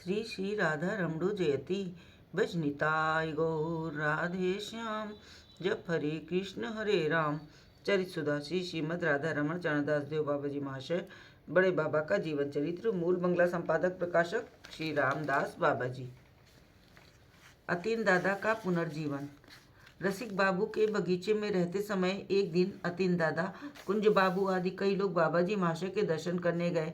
श्री श्री राधा रमणो जयति भजनिताय गौर राधे श्याम। जप हरे कृष्ण चरित सुधा श्री श्रीमद राधा रमण चरणदास देव बाबा जी महाशय बड़े बाबा का जीवन चरित्र। मूल बंगला संपादक प्रकाशक श्री रामदास बाबा जी। अतीन दादा का पुनर्जीवन। रसिक बाबू के बगीचे में रहते समय एक दिन अतीन दादा, कुंज बाबू आदि कई लोग बाबा जी महाशय के दर्शन करने गए।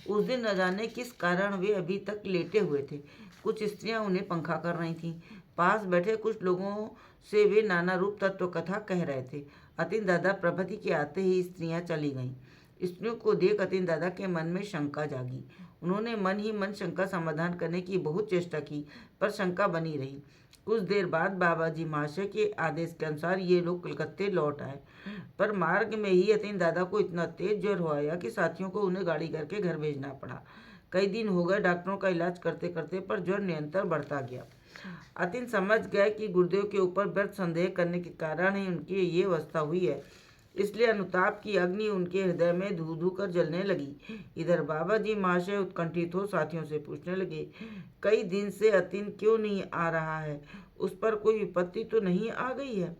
उस दिन न जाने किस कारण वे अभी तक लेटे हुए थे। कुछ स्त्रियां उन्हें पंखा कर रही थीं। पास बैठे कुछ लोगों से वे नाना रूप तत्व कथा कह रहे थे। अतीन दादा प्रभति के आते ही स्त्रियां चली गईं। स्त्रियों को देख अतीन दादा के मन में शंका जागी। उन्होंने मन ही मन शंका समाधान करने की बहुत चेष्टा की, पर शंका बनी रही। कुछ देर बाद बाबा जी महाशय के आदेश के अनुसार ये लोग कलकत्ते लौट आए, पर मार्ग में ही अतीन दादा को इतना तेज ज्वर हो आया कि साथियों को उन्हें गाड़ी करके घर भेजना पड़ा। कई दिन हो गए डॉक्टरों का इलाज करते करते, पर ज्वर निरंतर बढ़ता गया। अतीन समझ गए कि गुरुदेव के ऊपर व्यर्थ संदेह करने के कारण ही उनकी ये अवस्था हुई है। इसलिए अनुताप की अग्नि उनके हृदय में धू धू कर जलने लगी। इधर बाबा जी महाशय उत्कंठित हो साथियों से पूछने लगे, कई दिन से अतीन क्यों नहीं आ रहा है? उस पर कोई विपत्ति तो नहीं आ गई है?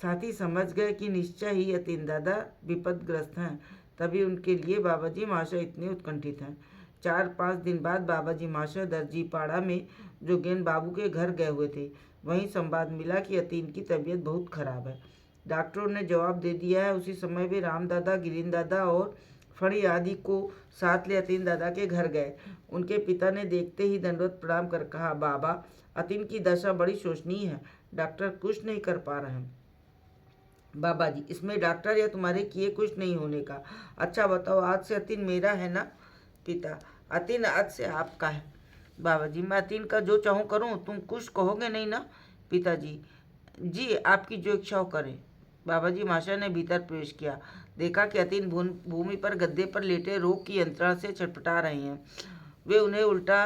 साथी समझ गए कि निश्चय ही अतीन दादा विपदग्रस्त हैं, तभी उनके लिए बाबा जी महाशय इतने उत्कंठित हैं। 4-5 दिन बाद बाबा जी महाशय दर्जीपाड़ा में जोगेन बाबू के घर गए हुए थे। वहीं संवाद मिला कि अतीन की तबीयत बहुत खराब है। डॉक्टरों ने जवाब दे दिया है। उसी समय वे राम दादा, गिरीन दादा और फणी आदि को साथ ले अतीन दादा के घर गए। उनके पिता ने देखते ही दंडवत प्रणाम कर कहा, बाबा, अतीन की दशा बड़ी शोचनीय है, डॉक्टर कुछ नहीं कर पा रहे हैं। बाबा जी, इसमें डॉक्टर या तुम्हारे किए कुछ नहीं होने का। अच्छा बताओ, आज से अतीन मेरा है ना? पिता, अतीन आज से आपका है। बाबा जी, मैं अतीन का जो चाहूँ करूँ, तुम कुछ कहोगे नहीं ना? पिताजी, जी आपकी जो इच्छा हो करें। बाबा जी महाशय ने भीतर प्रवेश किया। देखा कि अतीन भूमि पर गद्दे पर लेटे रोग की यंत्रणा से छटपटा रहे हैं। वे उन्हें उल्टा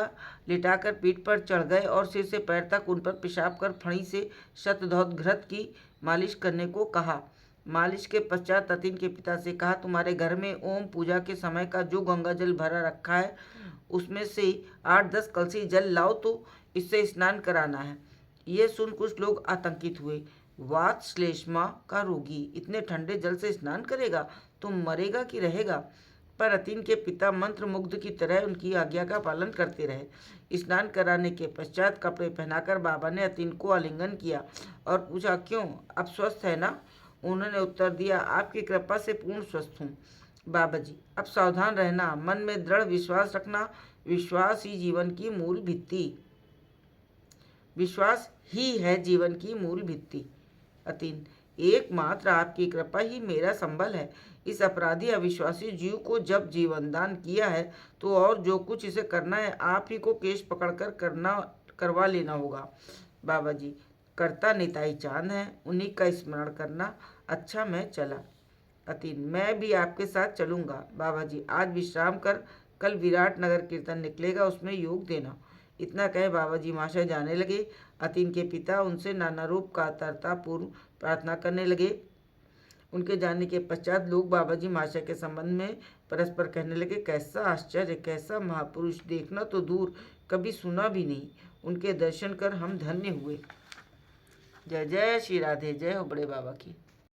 लिटाकर पीठ पर चढ़ गए और सिर से पैर तक उन पर पेशाब कर फणी से शतधौत की मालिश करने को कहा। मालिश के पश्चात अतीन के पिता से कहा, तुम्हारे घर में ओम पूजा के समय का जो गंगा जल भरा रखा है, उसमें से 8-10 कलसी जल लाओ तो इससे स्नान कराना है। ये सुन कुछ लोग आतंकित हुए। वात श्लेष्मा का रोगी इतने ठंडे जल से स्नान करेगा तो मरेगा कि रहेगा? पर अतीन के पिता मंत्र मुग्ध की तरह उनकी आज्ञा का पालन करते रहे। स्नान कराने के पश्चात कपड़े पहनाकर बाबा ने अतीन को आलिंगन किया और पूछा, क्यों, अब स्वस्थ है ना? उन्होंने उत्तर दिया, आपकी कृपा से पूर्ण स्वस्थ हूँ। बाबा जी, अब सावधान रहना, मन में दृढ़ विश्वास रखना। विश्वास ही जीवन की मूल भित्ति विश्वास ही है जीवन की मूल भित्ति। अतीन, एकमात्र आपकी कृपा ही मेरा संबल है। इस अपराधी अविश्वासी जीव को जब जीवन दान किया है तो और जो कुछ इसे करना है आप ही को केश पकड़कर करवा लेना होगा। बाबा जी, कर्ता निताई चांद है, उन्हीं का स्मरण करना। अच्छा, मैं चला। अतीन, मैं भी आपके साथ चलूँगा। बाबा जी, आज विश्राम कर कल विराट नगर कीर्तन निकलेगा, उसमें योग देना। इतना कहे बाबा जी महाशय जाने लगे। अतीन के पिता उनसे नाना रूप कातरता पूर्व प्रार्थना करने लगे। उनके जाने के पश्चात लोग बाबा जी महाशय के संबंध में परस्पर कहने लगे, कैसा आश्चर्य, कैसा महापुरुष, देखना तो दूर कभी सुना भी नहीं। उनके दर्शन कर हम धन्य हुए। जय जय श्री राधे, जय हो बड़े बाबा की।